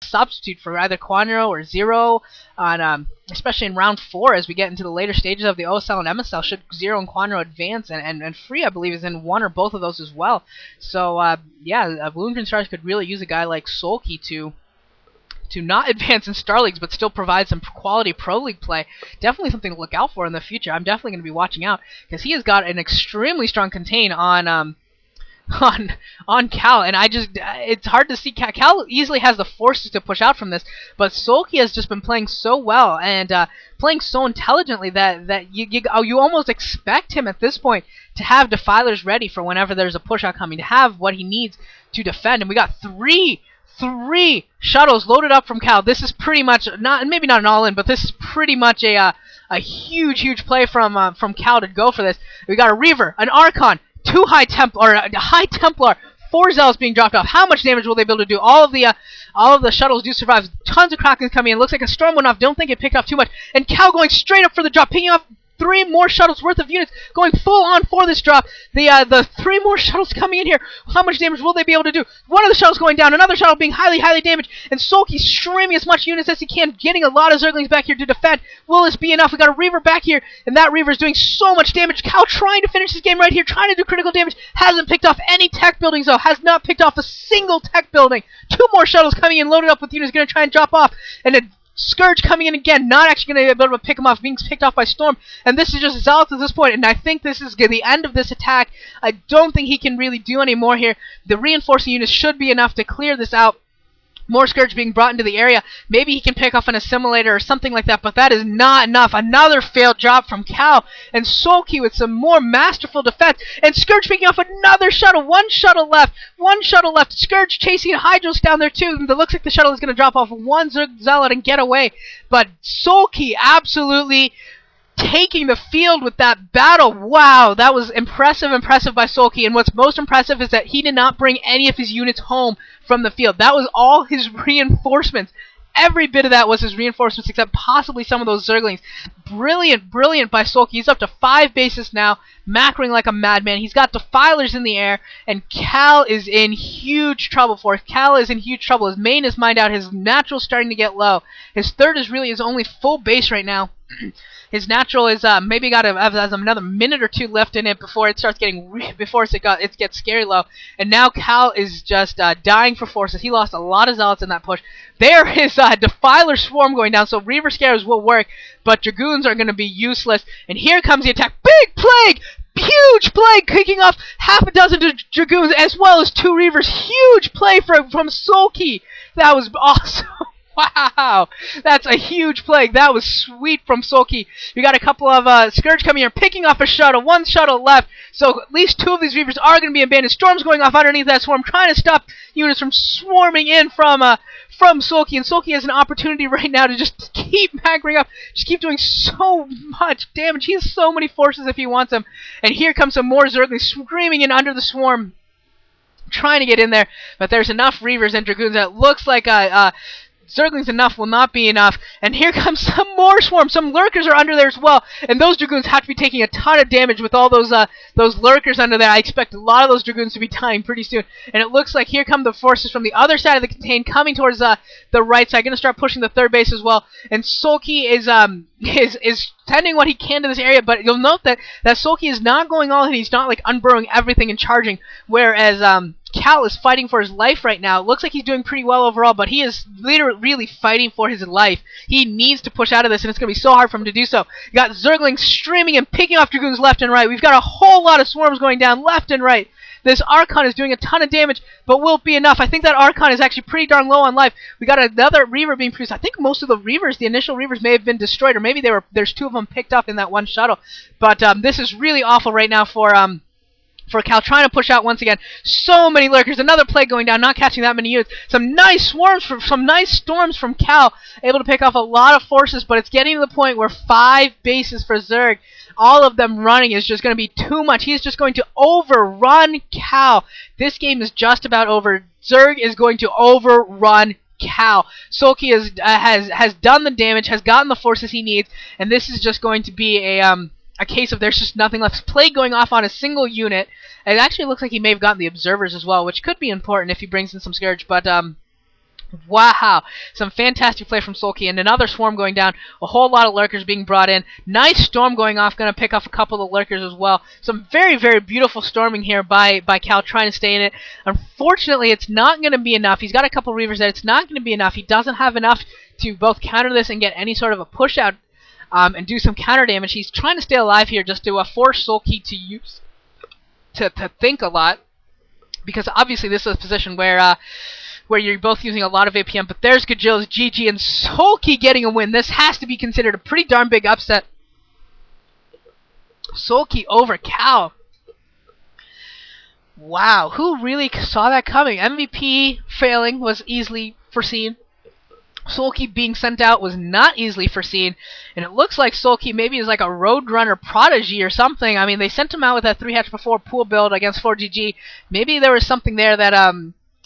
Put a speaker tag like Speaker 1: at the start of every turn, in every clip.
Speaker 1: substitute for either Quanro or Zero on especially in round 4 as we get into the later stages of the OSL and MSL. Should Zero and Quanro advance, and Free, I believe, is in one or both of those as well. So yeah, Woongjin Stars could really use a guy like Sulky to not advance in Star Leagues, but still provide some quality Pro League play. Definitely something to look out for in the future. I'm definitely going to be watching out, because he has got an extremely strong contain on Cal, and it's hard to see. Cal easily has the forces to push out from this, but Sulky has just been playing so well and playing so intelligently that you almost expect him at this point to have Defilers ready for whenever there's a push out coming, to have what he needs to defend. And we got three shuttles loaded up from Cal. This is pretty much maybe not an all-in, but this is pretty much a huge play from Cal to go for this. We got a Reaver, an Archon, a High Templar, 4 Zealots being dropped off. How much damage will they be able to do? All of the shuttles do survive. Tons of Krakens coming in. Looks like a storm went off. Don't think it picked off too much. And Cal going straight up for the drop, picking off 3 more shuttles worth of units, going full on for this drop. The 3 more shuttles coming in here. How much damage will they be able to do? One of the shuttles going down, another shuttle being highly damaged, and Sulky streaming as much units as he can, getting a lot of Zerglings back here to defend. Will this be enough? We got a Reaver back here, and that Reaver is doing so much damage. Cal trying to finish this game right here, trying to do critical damage. Hasn't picked off any tech buildings though. Has not picked off a single tech building. 2 more shuttles coming in, loaded up with units, going to try and drop off, and then Scourge coming in again, not actually going to be able to pick him off, being picked off by Storm, and this is just Zealots at this point, and I think this is the end of this attack. I don't think he can really do any more here. The reinforcing units should be enough to clear this out. More Scourge being brought into the area. Maybe he can pick off an Assimilator or something like that, but that is not enough. Another failed drop from Cal, and Sulky with some more masterful defense, and Scourge picking off another shuttle. One shuttle left. Scourge chasing Hydros down there too. It looks like the shuttle is going to drop off one Zerg Zealot and get away, but Sulky absolutely taking the field with that battle. Wow, that was impressive by Sulky, and what's most impressive is that he did not bring any of his units home from the field. That was all his reinforcements. Every bit of that was his reinforcements, except possibly some of those Zerglings. Brilliant by Sulky. He's up to 5 bases now, macroing like a madman. He's got Defilers in the air, and Cal is in huge trouble for it. Cal is in huge trouble. His main is mined out. His natural's starting to get low. His third is really his only full base right now. His natural is maybe has another minute or 2 left in it before it starts getting it gets scary low. And now Cal is just dying for forces. He lost a lot of Zealots in that push. There is Defiler Swarm going down, so Reaver Scares will work, but Dragoons are going to be useless. And here comes the attack. Big Plague! Huge Plague kicking off half a dozen Dragoons as well as 2 Reavers. Huge play from Sulky. That was awesome. Wow, that's a huge Plague. That was sweet from Sulky. We got a couple of Scourge coming here, picking off a shuttle. 1 shuttle left, so at least 2 of these Reavers are going to be abandoned. Storm's going off underneath that swarm, trying to stop units from swarming in from Sulky, and Sulky has an opportunity right now to just keep macroing up, just keep doing so much damage. He has so many forces if he wants them. And here comes some more Zerglings screaming in under the swarm, trying to get in there, but there's enough Reavers and Dragoons that it looks like Zerglings enough will not be enough, and here comes some more swarms. Some lurkers are under there as well, and those Dragoons have to be taking a ton of damage with all those lurkers under there. I expect a lot of those Dragoons to be dying pretty soon, and it looks like here come the forces from the other side of the contain coming towards the right side. Going to start pushing the third base as well, and Sulky is sending what he can to this area, but you'll note that Sulky is not going all in. He's not like unburrowing everything and charging, whereas Cal is fighting for his life right now. It looks like he's doing pretty well overall, but he is literally really fighting for his life. He needs to push out of this, and it's going to be so hard for him to do so. You got Zerglings streaming and picking off Dragoons left and right. We've got a whole lot of swarms going down left and right. This Archon is doing a ton of damage, but will it be enough? I think that Archon is actually pretty darn low on life. We got another Reaver being produced. I think most of the Reavers, the initial Reavers, may have been destroyed, or maybe there's 2 of them picked up in that one shuttle. But this is really awful right now for Cal, trying to push out once again. So many lurkers. Another Plague going down, not catching that many units. Some nice storms from Cal, able to pick off a lot of forces, but it's getting to the point where 5 bases for Zerg, all of them running, is just going to be too much. He's just going to overrun Cal. This game is just about over. Zerg is going to overrun Cal. Sulky has done the damage, has gotten the forces he needs, and this is just going to be a case of there's just nothing left. Plague going off on a single unit. It actually looks like he may have gotten the Observers as well, which could be important if he brings in some Scourge, but Wow, some fantastic play from Sulky, and another swarm going down, a whole lot of lurkers being brought in. Nice storm going off, going to pick off a couple of lurkers as well. Some very, very beautiful storming here by Cal, trying to stay in it. Unfortunately, it's not going to be enough. He's got a couple Reavers there. It's not going to be enough. He doesn't have enough to both counter this and get any sort of a push out and do some counter damage. He's trying to stay alive here just to force Sulky to use to think a lot, because obviously this is a position where you're both using a lot of APM, but there's Gajill's GG, and Sulky getting a win. This has to be considered a pretty darn big upset. Sulky over Cal. Wow, who really saw that coming? MVP failing was easily foreseen. Sulky being sent out was not easily foreseen, and it looks like Sulky maybe is like a Roadrunner prodigy or something. I mean, they sent him out with that 3hatch before pool build against 4GG. Maybe there was something there that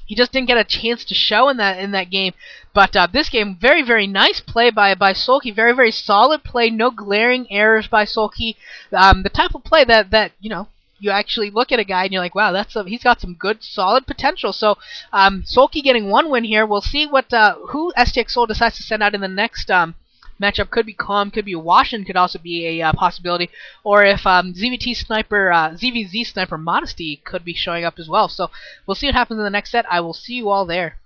Speaker 1: he just didn't get a chance to show in that game. But this game, very, very nice play by Sulky. Very, very solid play. No glaring errors by Sulky. The type of play that you know, you actually look at a guy and you're like, wow, he's got some good, solid potential. So Sulky getting one win here. We'll see what who STX Seoul decides to send out in the next matchup. Could be Calm, could be Washin, could also be a possibility, or if ZVZ Sniper Modesty could be showing up as well. So we'll see what happens in the next set. I will see you all there.